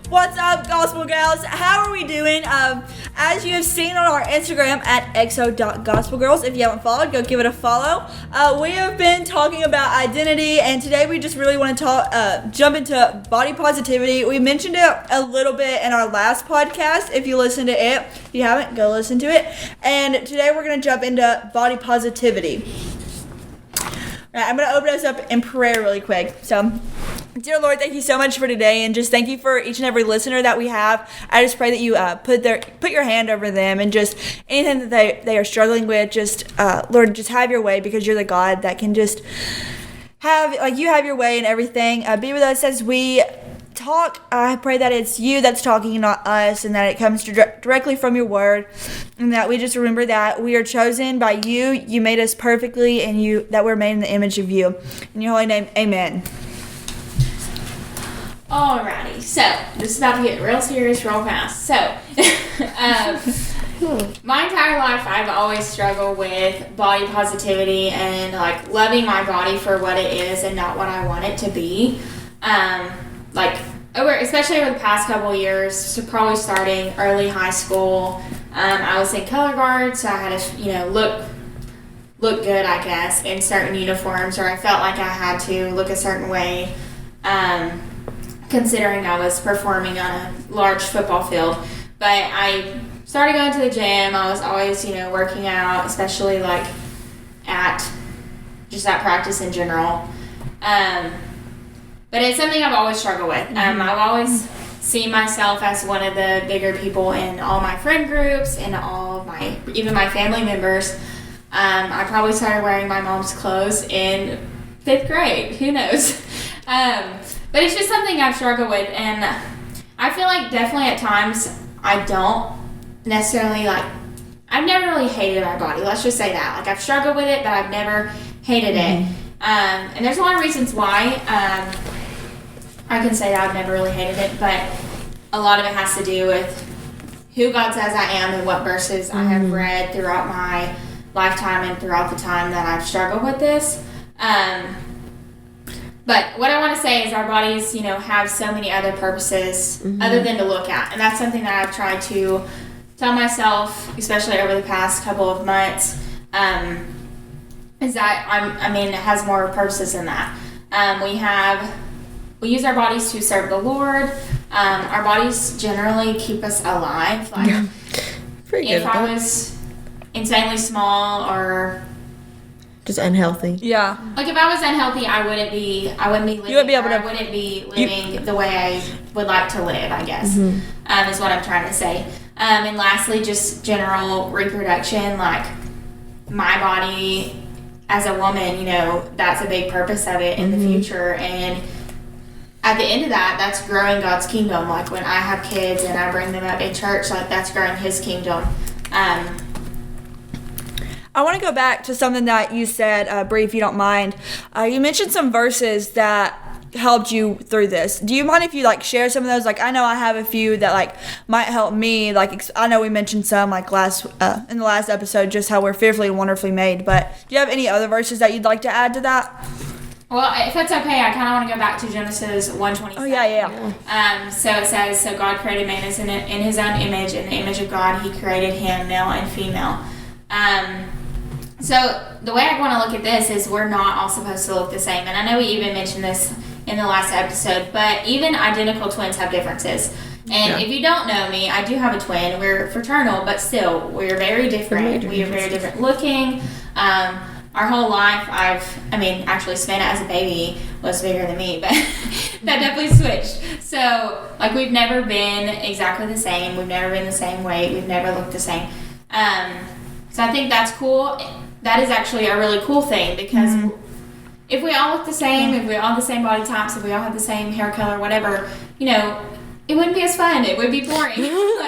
What's up, Gospel Gals? How are we doing? As you have seen on our Instagram at exo.gospelgirls, if you haven't followed, go give it a follow. We have been talking about identity, and today we just really want to jump into body positivity. We mentioned it a little bit in our last podcast. If you listened to it, if you haven't, go listen to it. And today we're going to jump into body positivity. All right, I'm going to open us up in prayer really quick. So, dear Lord, thank you so much for today, and just thank you for each and every listener that we have. I just pray that you put your hand over them, and just anything that they are struggling with, just Lord, just have your way, because you're the God that can just have your way in everything. Be with us as we talk. I pray that it's you that's talking, not us, and that it comes directly from your word, and that we just remember that we are chosen by you. You made us perfectly, and that we're made in the image of you. In your holy name, amen. Alrighty, so this is about to get real serious real fast. So, my entire life I've always struggled with body positivity and loving my body for what it is and not what I want it to be. Especially over the past couple of years, so probably starting early high school, I was in color guard, so I had to look good, I guess, in certain uniforms, or I felt like I had to look a certain way. Considering I was performing on a large football field. But I started going to the gym. I was always, working out, especially at practice in general. But it's something I've always struggled with. I've always seen myself as one of the bigger people in all my friend groups and even my family members. I probably started wearing my mom's clothes in 5th grade. Who knows? But it's just something I've struggled with, and I feel like definitely at times I don't necessarily I've never really hated my body. Let's just say that. I've struggled with it, but I've never hated it. And there's a lot of reasons why I can say that I've never really hated it, but a lot of it has to do with who God says I am and what verses I have read throughout my lifetime and throughout the time that I've struggled with this. But what I want to say is our bodies, have so many other purposes other than to look at. And that's something that I've tried to tell myself, especially over the past couple of months, is that, it has more purposes than that. We use our bodies to serve the Lord. Our bodies generally keep us alive. Pretty good. If I was insanely small or just unhealthy. Yeah. If I was unhealthy, I wouldn't be living. You wouldn't be able to. I wouldn't be living the way I would like to live, I guess, is what I'm trying to say. And lastly, just general reproduction. My body as a woman, that's a big purpose of it in the future. And at the end of that, that's growing God's kingdom. When I have kids and I bring them up in church, that's growing His kingdom. I want to go back to something that you said, Bree, if you don't mind. You mentioned some verses that helped you through this. Do you mind if you share some of those? I know I have a few that might help me. I know we mentioned some in the last episode, just how we're fearfully and wonderfully made. But do you have any other verses that you'd like to add to that? Well, if that's okay, I kind of want to go back to Genesis 1:27. Oh, yeah. So it says, so God created man in His own image. In the image of God, He created him, male and female. So the way I want to look at this is we're not all supposed to look the same. And I know we even mentioned this in the last episode, but even identical twins have differences. And if you don't know me, I do have a twin. We're fraternal, but still, we're very different. We are very different looking. Our whole life, actually Savannah as a baby was bigger than me, but that definitely switched. So, we've never been exactly the same. We've never been the same weight. We've never looked the same. So I think that's cool. That is actually a really cool thing, because if we all look the same, if we all have the same body types, if we all have the same hair color, whatever, it wouldn't be as fun. It would be boring.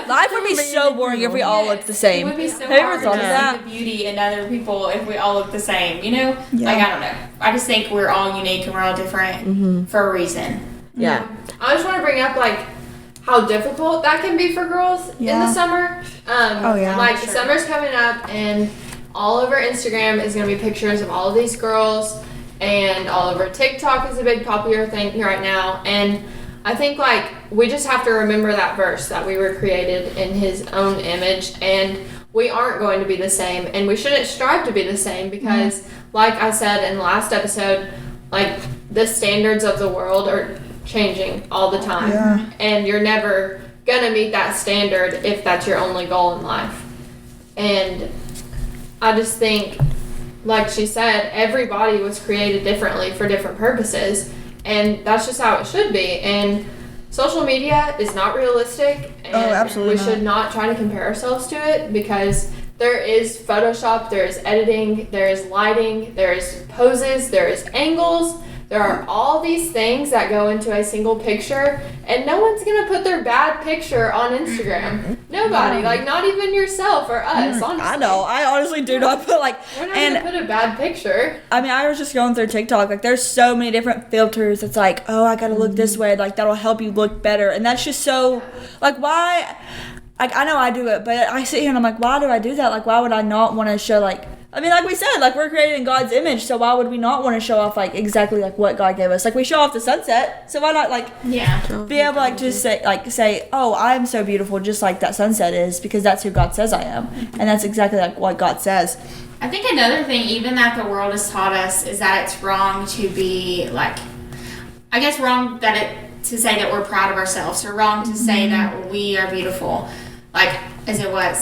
Life would be so boring if we all looked the same. It would be so Have you ever hard thought to of that? see the beauty in other people if we all look the same, Yeah. I don't know. I just think we're all unique and we're all different for a reason. Yeah. I just want to bring up, how difficult that can be for girls in the summer. Summer's coming up, and all over Instagram is going to be pictures of all of these girls, and all over TikTok is a big popular thing right now. And I think like we just have to remember that verse that we were created in his own image, and we aren't going to be the same, and we shouldn't strive to be the same because like I said in the last episode, like the standards of the world are changing all the time, and you're never gonna meet that standard if that's your only goal in life. And I just think, like she said, everybody was created differently for different purposes, and that's just how it should be. And social media is not realistic, and absolutely we should not try to compare ourselves to it, because there is Photoshop, there is editing, there is lighting, there is poses, there is angles. There are all these things that go into a single picture, and no one's going to put their bad picture on Instagram. Nobody. Like, not even yourself or us, honestly. I know. I honestly do not put, like... We're not going to put a bad picture. I mean, I was just going through TikTok. Like, there's so many different filters. It's like, oh, I got to look this way. Like, that'll help you look better. And that's just so... Like, why... Like, I know I do it, but I sit here and I'm like, why do I do that? Like, why would I not want to show, like... I mean, like we said, like, we're created in God's image, so why would we not want to show off, like, exactly, like, what God gave us? Like, we show off the sunset, so why not, like, be able to, like, just say, oh, I'm so beautiful, just like that sunset is, because that's who God says I am. And that's exactly, like, what God says. I think another thing, even that the world has taught us, is that it's wrong to be, like, I guess wrong to say that we're proud of ourselves, or wrong to say that we are beautiful. Like, is it what,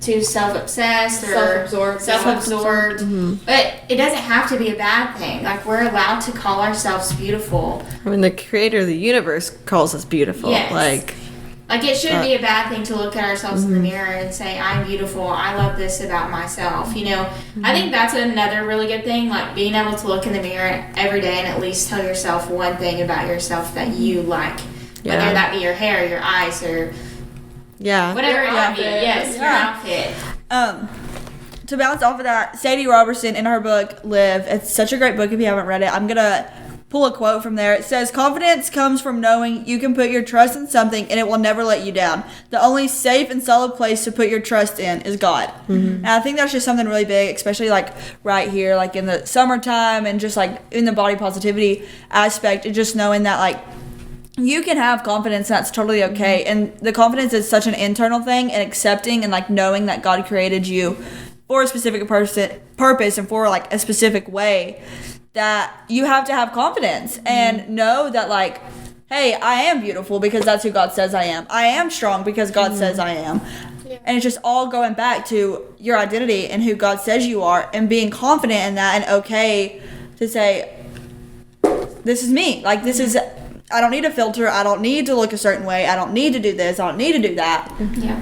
too self-obsessed or self-absorbed. But it doesn't have to be a bad thing. Like, we're allowed to call ourselves beautiful. I mean, the creator of the universe calls us beautiful. Yes. Like it shouldn't be a bad thing to look at ourselves in the mirror and say, I'm beautiful, I love this about myself. You know, I think that's another really good thing, like being able to look in the mirror every day and at least tell yourself one thing about yourself that you like. Whether that be your hair, your eyes, or whatever it might be. Yes, your outfit. To bounce off of that, Sadie Robertson in her book Live, it's such a great book if you haven't read it. I'm gonna pull a quote from there. It says, confidence comes from knowing you can put your trust in something and it will never let you down. The only safe and solid place to put your trust in is God. And I think that's just something really big, especially like right here, like in the summertime, and just like in the body positivity aspect, and just knowing that like you can have confidence, and that's totally okay. And the confidence is such an internal thing, and accepting and like knowing that God created you for a specific purpose and for like a specific way, that you have to have confidence and know that like, hey, I am beautiful because that's who God says I am. I am strong because God says I am. And it's just all going back to your identity and who God says you are, and being confident in that, and okay to say, this is me. Like, this is, I don't need a filter. I don't need to look a certain way. I don't need to do this. I don't need to do that. Yeah.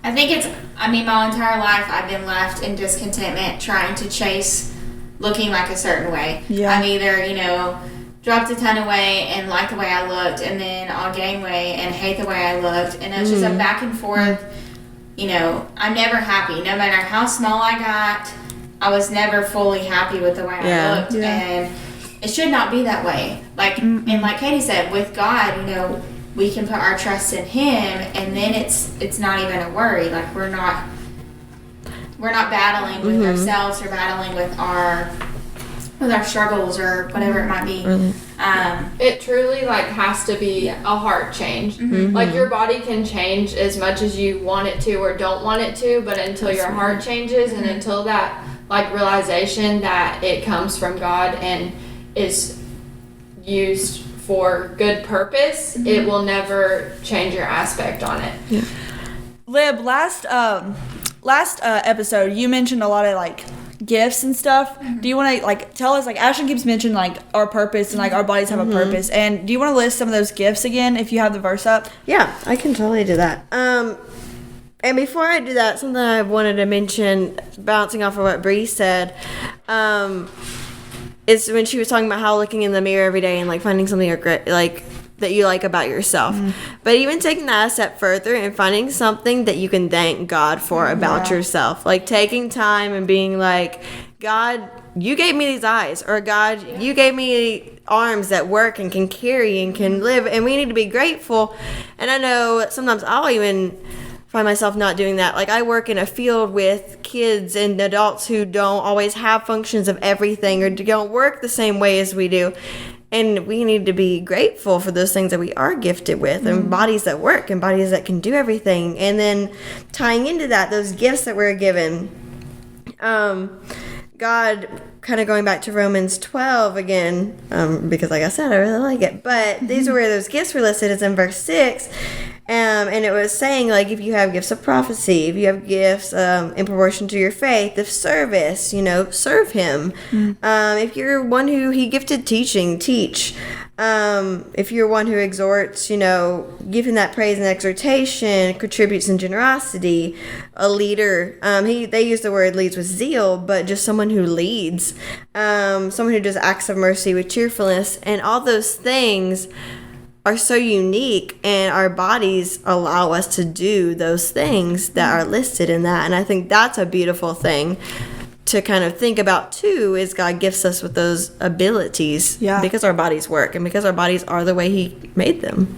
I think my entire life I've been left in discontentment trying to chase looking like a certain way. Yeah. I've either, dropped a ton of weight and like the way I looked, and then I'll gain weight and hate the way I looked. And it's just a back and forth. I'm never happy. No matter how small I got, I was never fully happy with the way I looked. Yeah. And it should not be that way. Like, and like Katie said, with God, we can put our trust in Him, and then it's not even a worry. Like, we're not battling with ourselves or battling with our struggles or whatever it might be. It truly has to be a heart change. Like, your body can change as much as you want it to or don't want it to, but until your heart changes and until that realization that it comes from God and is used for good purpose, it will never change your aspect on it. Lib, last episode you mentioned a lot of gifts and stuff. Do you want to tell us, Ashton keeps mentioning our purpose and our bodies have a purpose, and do you want to list some of those gifts again if you have the verse up? Yeah, I can totally do that. And before I do that, something I wanted to mention, bouncing off of what Bree said, is when she was talking about how looking in the mirror every day and finding something that you like about yourself. But even taking that a step further and finding something that you can thank God for about yourself. Taking time and being God, you gave me these eyes, or God, you gave me arms that work and can carry and can live, and we need to be grateful. And I know sometimes I'll even find myself not doing that. I work in a field with kids and adults who don't always have functions of everything or don't work the same way as we do. And we need to be grateful for those things that we are gifted with, and bodies that work and bodies that can do everything. And then tying into that, those gifts that we're given, God, kind of going back to Romans 12 again, because like I said, I really like it. But these are where those gifts were listed. It's in verse 6. And it was saying, like, if you have gifts of prophecy, if you have gifts in proportion to your faith, of service, serve him. If you're one who he gifted teaching, teach. If you're one who exhorts, giving that praise and exhortation, contributes in generosity, a leader. They use the word leads with zeal, but just someone who leads, someone who does acts of mercy with cheerfulness, and all those things are so unique, and our bodies allow us to do those things that are listed in that. And I think that's a beautiful thing to kind of think about too, is God gifts us with those abilities because our bodies work and because our bodies are the way he made them.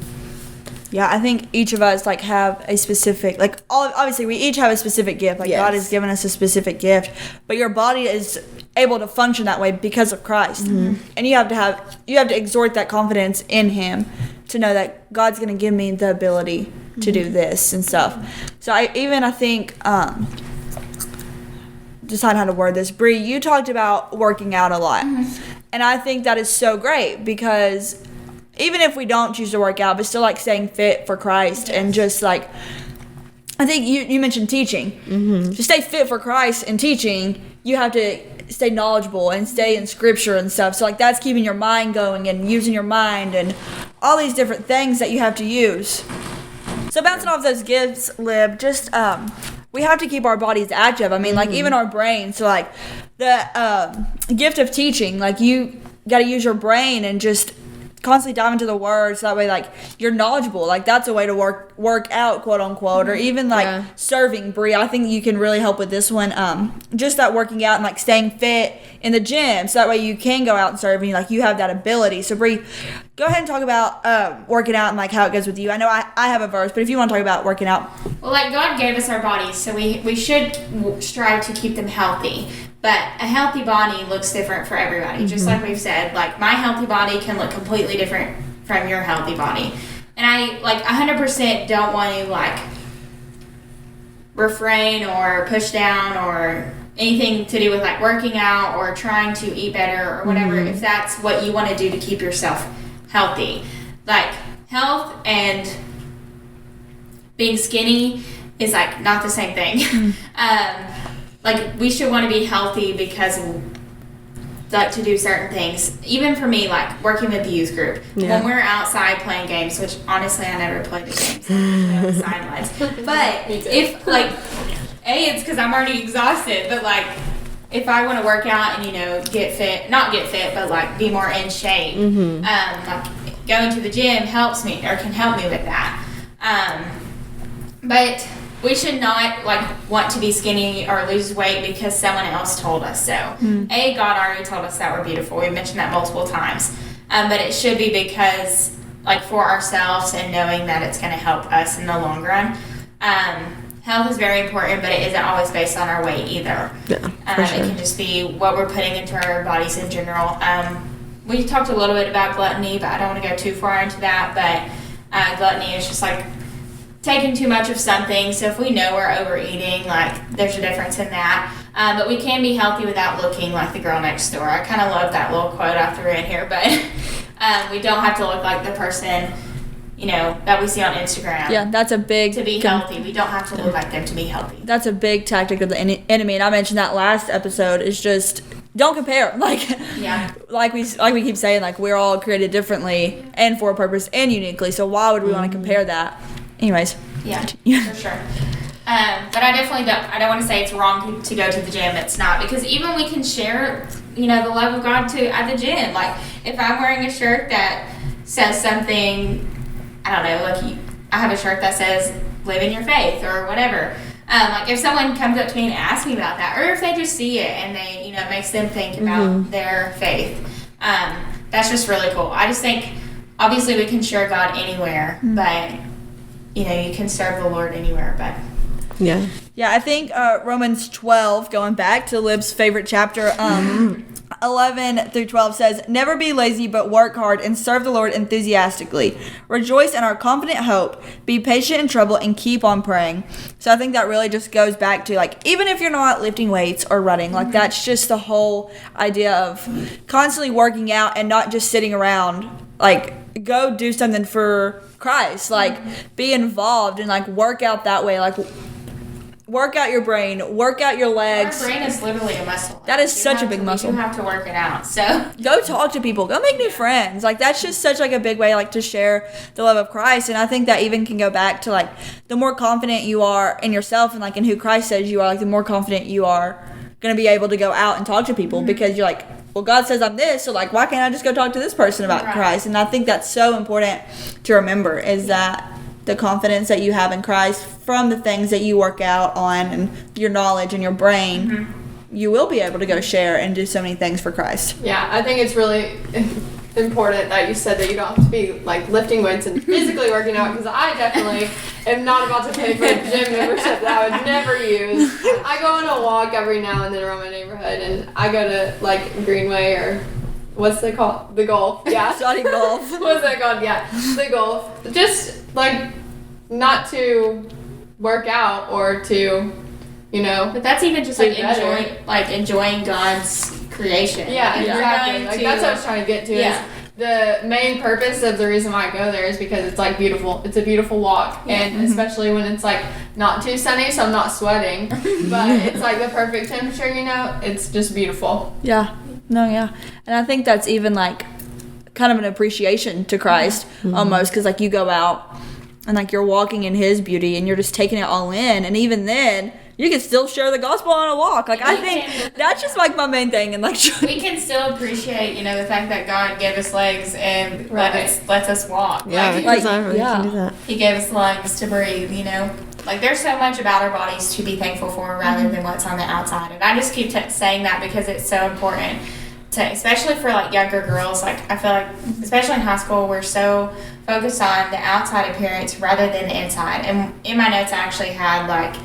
Yeah, I think each of us have a specific, obviously we each have a specific gift. God has given us a specific gift, but your body is able to function that way because of Christ. And you have to exhort that confidence in him to know that God's going to give me the ability to do this and stuff. So I think decide how to word this. Bree, you talked about working out a lot. And I think that is so great, because even if we don't choose to work out, but still staying fit for Christ, and just I think you mentioned teaching. To stay fit for Christ and teaching, you have to stay knowledgeable and stay in scripture and stuff. So that's keeping your mind going and using your mind and all these different things that you have to use. So bouncing off those gifts, Lib, just we have to keep our bodies active. I mean, even our brains. So the gift of teaching, you got to use your brain and just constantly dive into the words, so that way you're knowledgeable. That's a way to work out, quote unquote. Or even serving. Brie, I think you can really help with this one, just that working out and staying fit in the gym, so that way you can go out and serve, and you have that ability. So Brie, go ahead and talk about working out and how it goes with you. I know I have a verse, but if you want to talk about working out. Well, God gave us our bodies, so we should strive to keep them healthy. But a healthy body looks different for everybody. Just like we've said, my healthy body can look completely different from your healthy body. And I 100% don't want to refrain or push down or anything to do with working out or trying to eat better or whatever, if that's what you want to do to keep yourself healthy. Health and being skinny is not the same thing. We should want to be healthy because to do certain things. Even for me, working with the youth group, when we're outside playing games, which honestly I never played the games, on the sidelines. But if it's because I'm already exhausted. But if I want to work out and not get fit, but be more in shape, going to the gym helps me or can help me with that. But we should not want to be skinny or lose weight because someone else told us so. God already told us that we're beautiful. We've mentioned that multiple times. But it should be because for ourselves and knowing that it's going to help us in the long run. Health is very important, but it isn't always based on our weight either. Yeah, sure. It can just be what we're putting into our bodies in general. We talked a little bit about gluttony, but I don't want to go too far into that. But gluttony is just taking too much of something. So if we know we're overeating, there's a difference in that. But we can be healthy without looking like the girl next door. I kind of love that little quote I threw in here, but we don't have to look like the person, that we see on Instagram. Yeah, that's a big... To be healthy. We don't have to look like them to be healthy. That's a big tactic of the enemy, and I mentioned that last episode, is just... Don't compare. Like we keep saying, we're all created differently and for a purpose and uniquely. So why would we want to compare that? Anyways. Yeah, for sure. But I definitely don't. I don't want to say it's wrong to go to the gym. It's not, because even we can share, the love of God at the gym. If I'm wearing a shirt that says something, I don't know. I have a shirt that says "Live in your faith" or whatever. If someone comes up to me and asks me about that, or if they just see it and they, it makes them think about their faith, that's just really cool. I just think, obviously, we can share God anywhere, but, you can serve the Lord anywhere, but... Yeah, I think Romans 12, going back to Lib's favorite chapter, 11 through 12 says, "Never be lazy, but work hard and serve the Lord enthusiastically. Rejoice in our confident hope. Be patient in trouble and keep on praying." So I think that really just goes back to, like, even if you're not lifting weights or running, like, that's just the whole idea of constantly working out and not just sitting around. Like, go do something for Christ. Like, be involved and, like, work out that way. Like, work out your brain, work out your legs. Our brain is literally a muscle. That is You such a have big to- muscle. You have to work it out. So Go talk to people. Go make new friends. Like, that's just such, like, a big way, like, to share the love of Christ. And I think that even can go back to, like, the more confident you are in yourself and, like, in who Christ says you are, like, the more confident you are going to be able to go out and talk to people because you're like, well, God says I'm this, so, like, why can't I just go talk to this person about Christ? And I think that's so important to remember, is that the confidence that you have in Christ from the things that you work out on and your knowledge and your brain, you will be able to go share and do so many things for Christ. Yeah, I think it's really important that you said that you don't have to be like lifting weights and physically working out, because I definitely am not about to pay for a gym membership that I would never use. I go on a walk every now and then around my neighborhood, and I go to like Greenway or what's it called? The golf. Yeah. Johnny Golf. What's that called? Yeah, the golf. Just like not to work out or to, you know. But that's even just Do like better. enjoying God's creation. Yeah, Like, if you're exactly. going Like to- that's what I was trying to get to. Yeah. Is the main purpose of the reason why I go there is because it's like beautiful. It's a beautiful walk, and especially when it's like not too sunny, so I'm not sweating, but it's like the perfect temperature. You know, it's just beautiful. Yeah. No, yeah. And I think that's even, like, kind of an appreciation to Christ almost, because, like, you go out and, like, you're walking in his beauty and you're just taking it all in, and even then you can still share the gospel on a walk. Like, I think that's just, like, my main thing. And, like, we can still appreciate, the fact that God gave us legs and Right. lets us walk. Yeah, Like, because I really yeah. can do that. He gave us lungs to breathe, Like, there's so much about our bodies to be thankful for rather than what's on the outside. And I just keep saying that because it's so important, especially for, like, younger girls. Like, I feel like, especially in high school, we're so focused on the outside appearance rather than the inside. And in my notes, I actually had, like,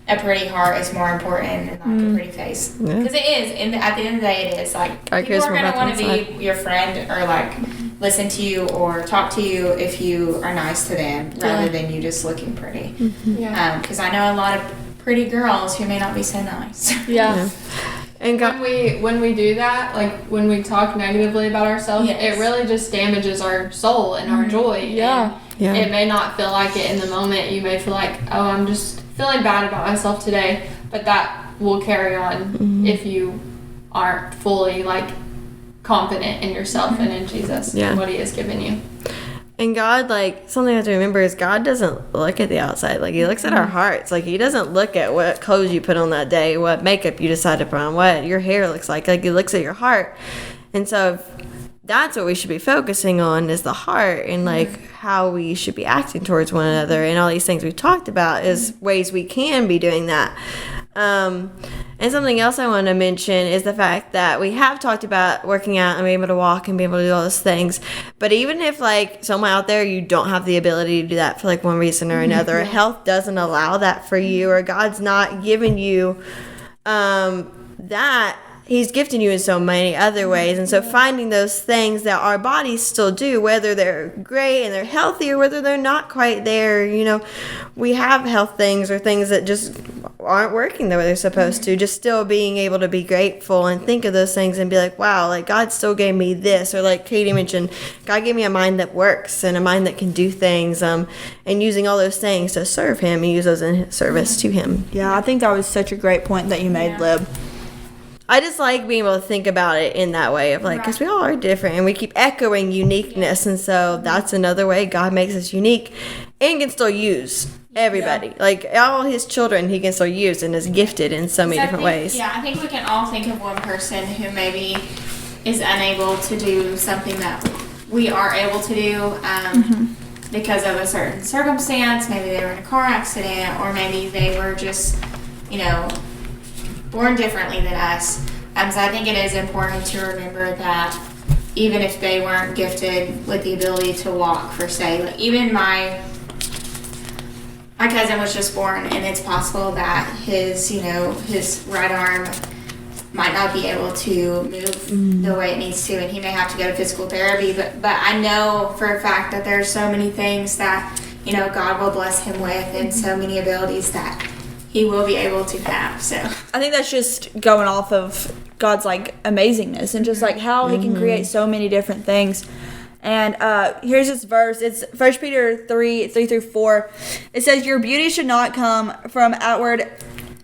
a pretty heart is more important than, like, a pretty face. Because it is. At the end of the day, it is. Like, God people cares are more going to about want the to be your friend or, like, listen to you or talk to you if you are nice to them rather than you just looking pretty. Yeah. Because I know a lot of pretty girls who may not be so nice. yeah. And God, When we do that, like when we talk negatively about ourselves, Yes. it really just damages our soul and our joy. Yeah. Yeah. And it may not feel like it in the moment. You may feel like, oh, I'm just feeling bad about myself today, but that will carry on if you aren't fully like confident in yourself and in Jesus and what He has given you. And God, like, something I have to remember is God doesn't look at the outside. Like, He looks at our hearts. Like, He doesn't look at what clothes you put on that day, what makeup you decide to put on, what your hair looks like. Like, He looks at your heart. And so that's what we should be focusing on, is the heart, and, like, how we should be acting towards one another. And all these things we've talked about is ways we can be doing that. And something else I want to mention is the fact that we have talked about working out and being able to walk and being able to do all those things. But even if, like, someone out there, you don't have the ability to do that for, like, one reason or another, health doesn't allow that for you, or God's not giving you that, He's gifting you in so many other ways. And so finding those things that our bodies still do, whether they're great and they're healthy or whether they're not quite there, we have health things or things that just aren't working the way they're supposed to, just still being able to be grateful and think of those things and be like, wow, like, God still gave me this. Or like Katie mentioned, God gave me a mind that works and a mind that can do things, and using all those things to serve Him and use those in service to Him. Yeah, I think that was such a great point that you made, Lib. I just like being able to think about it in that way of, like, because we all are different and we keep echoing uniqueness. And so that's another way God makes us unique and can still use everybody. Like, all His children, He can still use and is gifted in so many different ways. Yeah, I think we can all think of one person who maybe is unable to do something that we are able to do because of a certain circumstance. Maybe they were in a car accident, or maybe they were just, born differently than us. So I think it is important to remember that even if they weren't gifted with the ability to walk, for say, like, even my cousin was just born, and it's possible that his right arm might not be able to move the way it needs to, and he may have to go to physical therapy. But I know for a fact that there's so many things that, you know, God will bless him with, and so many abilities that he will be able to have. So I think that's just going off of God's like amazingness and just like how he can create so many different things. And here's this verse. It's 1 Peter 3:3-4. It says, "Your beauty should not come from outward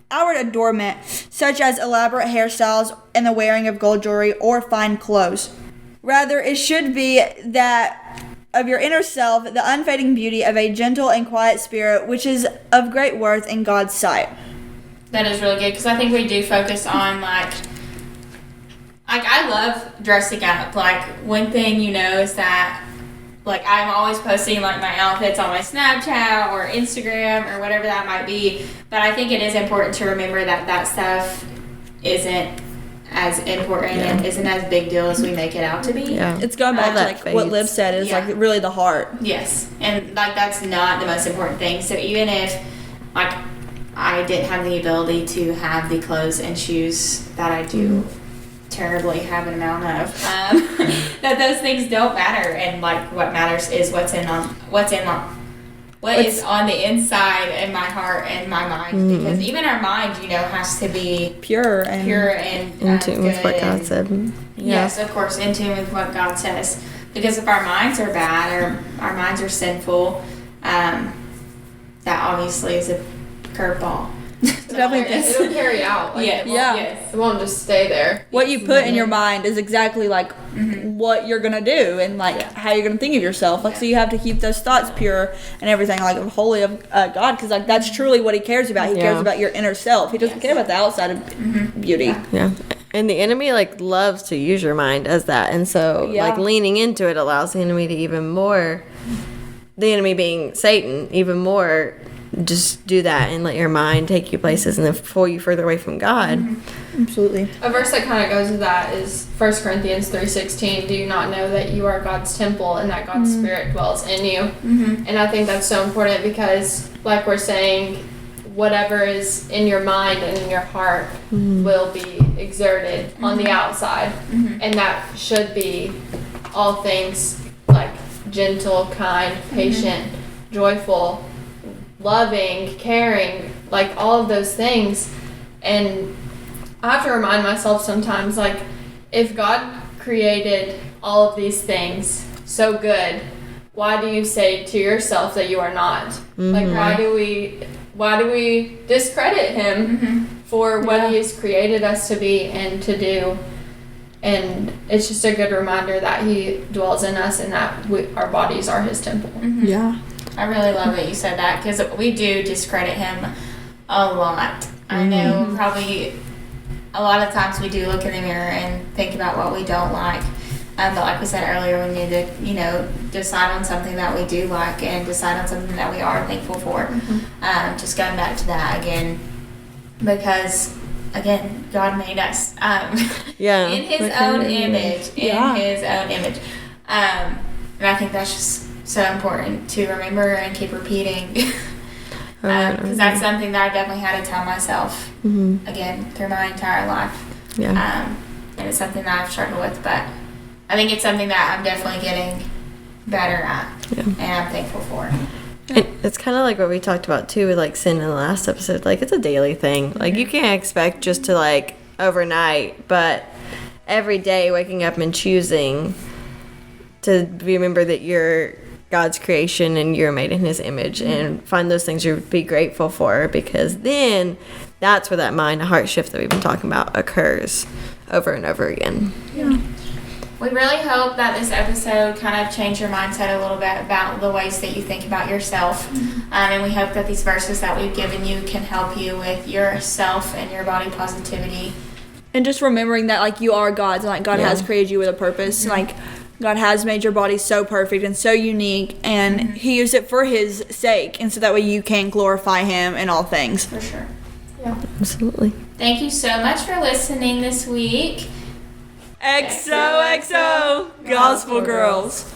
adornment, such as elaborate hairstyles and the wearing of gold jewelry or fine clothes. Rather, it should be that of your inner self, the unfading beauty of a gentle and quiet spirit, which is of great worth in God's sight." that is really good, because I think we do focus on like I love dressing up. Like, one thing, you know, is that like I'm always posting like my outfits on my Snapchat or Instagram or whatever that might be. But I think it is important to remember that that stuff isn't as important and isn't as big deal as we make it out to be. Yeah. It's going back to that like what fades. Liv said is like really the heart. Yes, and like that's not the most important thing. So even if like I didn't have the ability to have the clothes and shoes that I do terribly have an amount of, that those things don't matter, and like what matters is what is on the inside in my heart and my mind, because even our mind, you know, has to be Pure and In tune with what God said. Yes, of course, in tune with what God says. Because if our minds are bad or our minds are sinful, that obviously is a curveball. definitely It'll carry out. Like, Yeah. It won't just stay there. what you put in your mind is exactly like what you're gonna do and like how you're gonna think of yourself. Like so, you have to keep those thoughts pure and everything, like holy of God, because like that's truly what he cares about. He cares about your inner self. He doesn't care about the outside of beauty. Yeah. And the enemy like loves to use your mind as that. And so like leaning into it allows the enemy to even more, the enemy being Satan, even more just do that and let your mind take you places and then pull you further away from God. Absolutely. A verse that kind of goes with that is 1 Corinthians 3:16. Do you not know that you are God's temple and that God's Spirit dwells in you? And I think that's so important because, like we're saying, whatever is in your mind and in your heart will be exerted on the outside. And that should be all things like gentle, kind, patient, joyful, loving, caring, like all of those things. And I have to remind myself sometimes, like, if God created all of these things so good, why do you say to yourself that you are not? Like, why do we discredit him for what he has created us to be and to do? And it's just a good reminder that he dwells in us and that our bodies are his temple. Yeah. I really love that you said that, because we do discredit him a lot. I know probably a lot of times we do look in the mirror and think about what we don't like. But like we said earlier, we need to, you know, decide on something that we do like and decide on something that we are thankful for. Just going back to that again, because again, God made us in his own image, his own image. And I think that's just so important to remember and keep repeating, because that's something that I definitely had to tell myself again through my entire life. And it's something that I've struggled with, but I think it's something that I'm definitely getting better at, and I'm thankful for. And it's kind of like what we talked about too with like sin in the last episode. Like it's a daily thing. Like you can't expect just to like overnight, but every day waking up and choosing to remember that you're God's creation and you're made in his image, and find those things you be grateful for, because then that's where that mind and heart shift that we've been talking about occurs over and over again. We really hope that this episode kind of changed your mindset a little bit about the ways that you think about yourself. And we hope that these verses that we've given you can help you with yourself and your body positivity. And just remembering that like you are God's, and like God has created you with a purpose. Like God has made your body so perfect and so unique, and he used it for his sake, and so that way you can glorify him in all things. For sure. Absolutely. Thank you so much for listening this week. XOXO Gospel Girls.